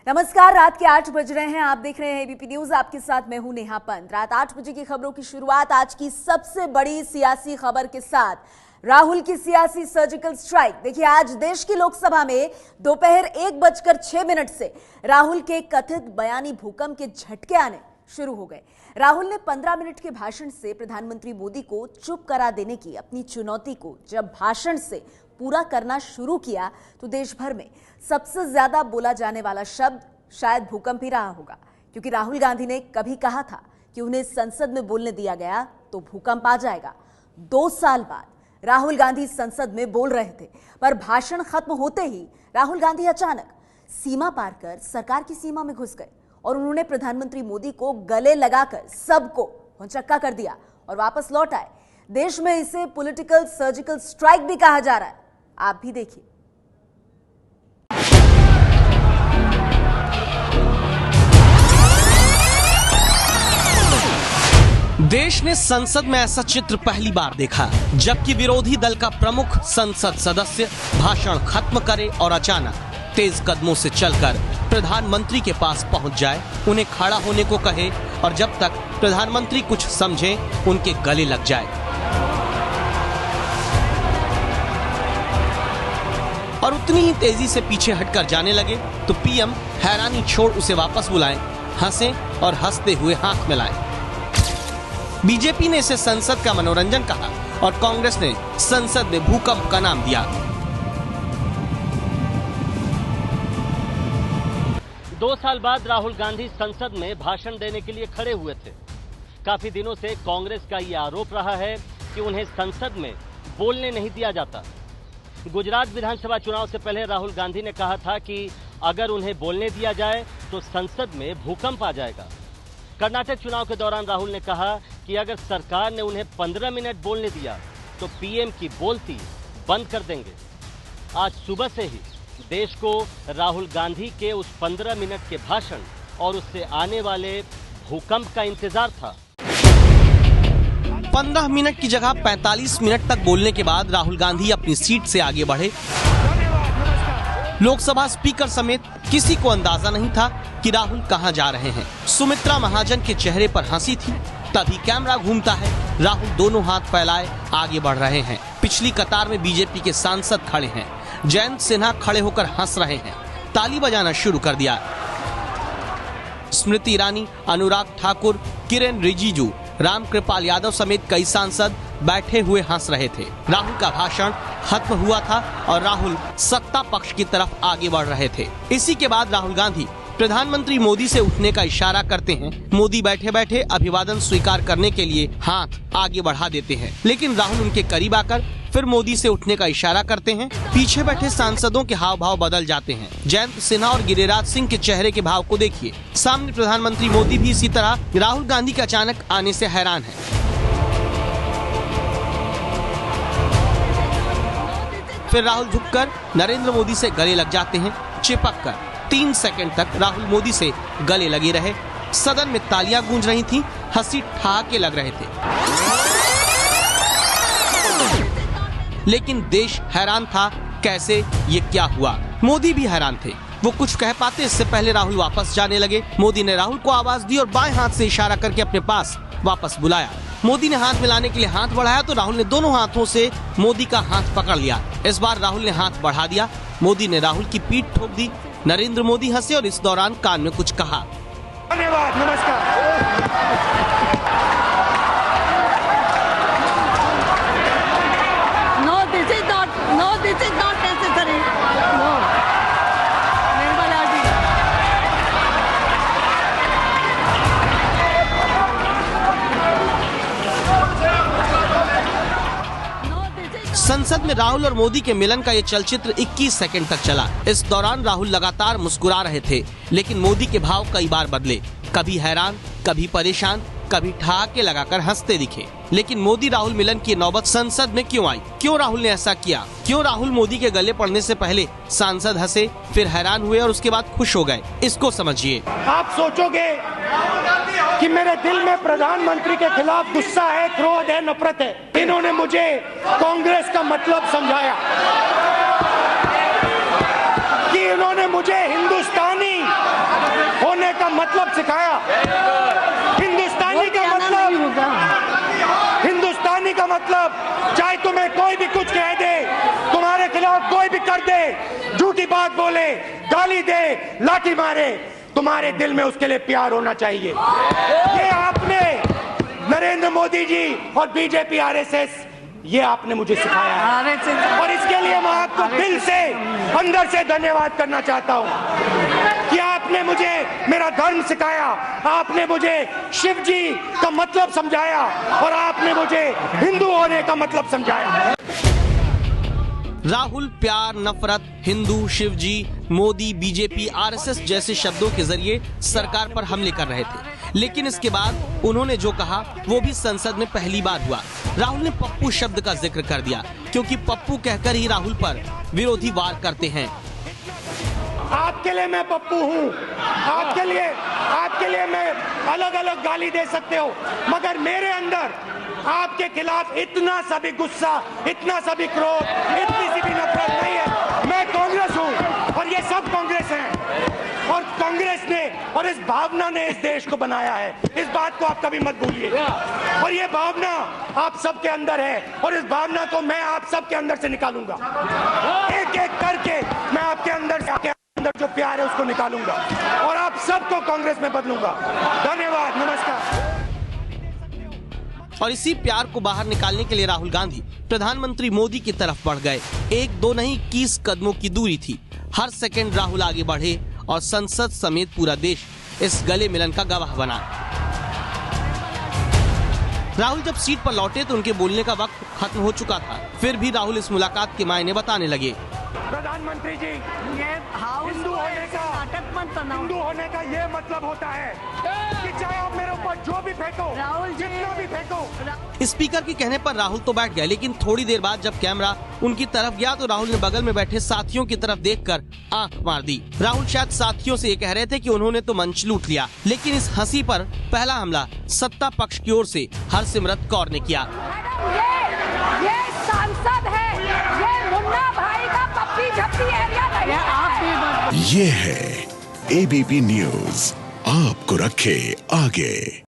नमस्कार, रात के 8 बज रहे हैं। आप देख रहे हैं एबीपी न्यूज। आपके साथ मैं हूं नेहा पंत। रात 8 बजे की खबरों की शुरुआत आज की सबसे बड़ी सियासी खबर के साथ। राहुल की सियासी सर्जिकल स्ट्राइक। देखिए, आज देश की लोकसभा में दोपहर 1:06 से राहुल के कथित बयानी भूकंप के झटके आने शुरू हो गए। राहुल ने 15 मिनट के भाषण से प्रधानमंत्री मोदी को चुप करा देने की अपनी चुनौती को जब भाषण से पूरा करना शुरू किया तो देश भर में सबसे ज्यादा बोला जाने वाला शब्द शायद भूकंप ही रहा होगा, क्योंकि राहुल गांधी ने कभी कहा था कि उन्हें संसद में बोलने दिया गया तो भूकंप आ जाएगा। 2 साल बाद राहुल गांधी संसद में बोल रहे थे, पर भाषण खत्म होते ही राहुल गांधी अचानक सीमा पार कर सरकार की सीमा में घुस गए और उन्होंने प्रधानमंत्री मोदी को गले लगाकर सबको भौचक्का कर दिया और वापस लौट आए। देश में इसे पॉलिटिकल सर्जिकल स्ट्राइक भी कहा जा रहा है। आप भी देखिए। देश ने संसद में ऐसा चित्र पहली बार देखा, जबकि विरोधी दल का प्रमुख संसद सदस्य भाषण खत्म करे और अचानक तेज कदमों से चलकर प्रधानमंत्री के पास पहुंच जाए, उन्हें खड़ा होने को कहे और जब तक प्रधानमंत्री कुछ समझे उनके गले लग जाए। और उतनी ही तेजी से पीछे हटकर जाने लगे तो पीएम हैरानी छोड़ उसे वापस बुलाएं, हंसे और हंसते हुए हाथ मिलाएं। बीजेपी ने इसे संसद का मनोरंजन कहा और कांग्रेस ने संसद में भूकंप का नाम दिया। 2 साल बाद राहुल गांधी संसद में भाषण देने के लिए खड़े हुए थे। काफी दिनों से कांग्रेस का ये आरोप रहा है कि उन्हें संसद में बोलने नहीं दिया जाता। गुजरात विधानसभा चुनाव से पहले राहुल गांधी ने कहा था कि अगर उन्हें बोलने दिया जाए तो संसद में भूकंप आ जाएगा। कर्नाटक चुनाव के दौरान राहुल ने कहा कि अगर सरकार ने उन्हें 15 मिनट बोलने दिया तो पीएम की बोलती बंद कर देंगे। आज सुबह से ही देश को राहुल गांधी के उस 15 मिनट के भाषण और उससे आने वाले भूकंप का इंतजार था। 15 मिनट की जगह 45 मिनट तक बोलने के बाद राहुल गांधी अपनी सीट से आगे बढ़े। लोकसभा स्पीकर समेत किसी को अंदाजा नहीं था कि राहुल कहां जा रहे हैं। सुमित्रा महाजन के चेहरे पर हंसी थी। तभी कैमरा घूमता है, राहुल दोनों हाथ फैलाए आगे बढ़ रहे हैं। पिछली कतार में बीजेपी के सांसद खड़े हैं। जयंत सिन्हा खड़े होकर हंस रहे हैं, ताली बजाना शुरू कर दिया। स्मृति ईरानी, अनुराग ठाकुर, किरेन रिजिजू, रामकृपाल यादव समेत कई सांसद बैठे हुए हंस रहे थे। राहुल का भाषण खत्म हुआ था और राहुल सत्ता पक्ष की तरफ आगे बढ़ रहे थे। इसी के बाद राहुल गांधी प्रधानमंत्री मोदी से उठने का इशारा करते हैं। मोदी बैठे बैठे अभिवादन स्वीकार करने के लिए हाथ आगे बढ़ा देते हैं, लेकिन राहुल उनके करीब आकर फिर मोदी से उठने का इशारा करते हैं। पीछे बैठे सांसदों के हाव भाव बदल जाते हैं। जयंत सिन्हा और गिरिराज सिंह के चेहरे के भाव को देखिए। सामने प्रधानमंत्री मोदी भी इसी तरह राहुल गांधी के अचानक आने से हैरान है। फिर राहुल झुककर नरेंद्र मोदी से गले लग जाते हैं। चिपक कर 3 सेकंड तक राहुल मोदी से गले लगे रहे। सदन में तालियां गूंज रही थीं, हंसी ठहाके लग रहे थे। लेकिन देश हैरान था, कैसे, ये क्या हुआ। मोदी भी हैरान थे। वो कुछ कह पाते इससे पहले राहुल वापस जाने लगे। मोदी ने राहुल को आवाज दी और बाएं हाथ से इशारा करके अपने पास वापस बुलाया। मोदी ने हाथ मिलाने के लिए हाथ बढ़ाया तो राहुल ने दोनों हाथों से मोदी का हाथ पकड़ लिया। इस बार राहुल ने हाथ बढ़ा दिया। मोदी ने राहुल की पीठ ठोक दी। नरेंद्र मोदी हंसे और इस दौरान कान में कुछ कहा। धन्यवाद, नमस्कार। This is not necessary. No. Nirmala ji. संसद में राहुल और मोदी के मिलन का ये चलचित्र 21 सेकंड तक चला। इस दौरान राहुल लगातार मुस्कुरा रहे थे, लेकिन मोदी के भाव कई बार बदले। कभी हैरान, कभी परेशान, कभी ठहाके लगाकर हंसते दिखे। लेकिन मोदी राहुल मिलन की नौबत संसद में क्यों आई? क्यों राहुल ने ऐसा किया? क्यों राहुल मोदी के गले पड़ने से पहले सांसद हंसे, फिर हैरान हुए और उसके बाद खुश हो गए? इसको समझिए। आप सोचोगे कि मेरे दिल में प्रधानमंत्री के खिलाफ गुस्सा है, क्रोध है, नफरत है। इन्होंने मुझे कांग्रेस का मतलब समझाया कि इन्होंने मुझे हिंदुस्तानी मतलब चाहे तुम्हें कोई भी कुछ कह दे, तुम्हारे खिलाफ कोई भी कर दे, झूठी बात बोले, गाली दे, लाठी मारे, तुम्हारे दिल में उसके लिए प्यार होना चाहिए। ये आपने नरेंद्र मोदी जी और बीजेपी आरएसएस ये आपने मुझे सिखाया है और इसके लिए मैं आपको दिल से अंदर से धन्यवाद करना चाहता हूं कि आपने मुझे मेरा धर्म सिखाया, आपने मुझे शिव जी का मतलब समझाया और आपने मुझे हिंदू होने का मतलब समझाया। राहुल प्यार, नफरत, हिंदू, शिवजी, मोदी, बीजेपी, आरएसएस जैसे शब्दों के जरिए सरकार पर हमले कर रहे थे, लेकिन इसके बाद उन्होंने जो कहा वो भी संसद में पहली बार हुआ। राहुल ने पप्पू शब्द का जिक्र कर दिया, क्योंकि पप्पू कहकर ही राहुल पर विरोधी वार करते हैं। आपके लिए मैं पप्पू हूँ, आपके लिए मैं अलग अलग गाली दे सकते हो, मगर मेरे अंदर आपके खिलाफ इतना सा भी गुस्सा, इतना सा भी क्रोध, इतनी सी भी नफरत नहीं है। मैं कांग्रेस हूँ और ये सब कांग्रेस हैं और कांग्रेस ने और इस भावना ने इस देश को बनाया है। इस बात को आप कभी मत भूलिए और ये भावना आप सबके अंदर है और इस भावना को मैं आप सबके अंदर से निकालूंगा। एक एक करके मैं आपके अंदर जो प्यार है उसको निकालूंगा और आप सबको कांग्रेस में बदलूंगा। धन्यवाद, नमस्कार। और इसी प्यार को बाहर निकालने के लिए राहुल गांधी प्रधानमंत्री मोदी की तरफ बढ़ गए। 1-2 नहीं 21 कदमों की दूरी थी। हर सेकंड राहुल आगे बढ़े और संसद समेत पूरा देश इस गले मिलन का गवाह बना। राहुल जब सीट पर लौटे तो उनके बोलने का वक्त खत्म हो चुका था, फिर भी राहुल इस मुलाकात के मायने बताने लगे। प्रधानमंत्री जी, ये हाउस हिंदू होने का ये मतलब होता है कि चाहे आप मेरे ऊपर जो भी फेंको, राहुल जी, जितना भी फेंको। स्पीकर के कहने पर राहुल तो बैठ गए, लेकिन थोड़ी देर बाद जब कैमरा उनकी तरफ गया तो राहुल ने बगल में बैठे साथियों की तरफ देखकर आंख मार दी। राहुल शायद साथियों से ये कह रहे थे कि उन्होंने तो मंच लूट लिया, लेकिन इस हंसी पर पहला हमला सत्ता पक्ष की ओर से हरसिमरत कौर ने किया। ये सांसद है, ये मुन्ना भाई का पप्पी झप्पी एरिया नहीं है। ये है एबीपी न्यूज़, आपको रखे आगे।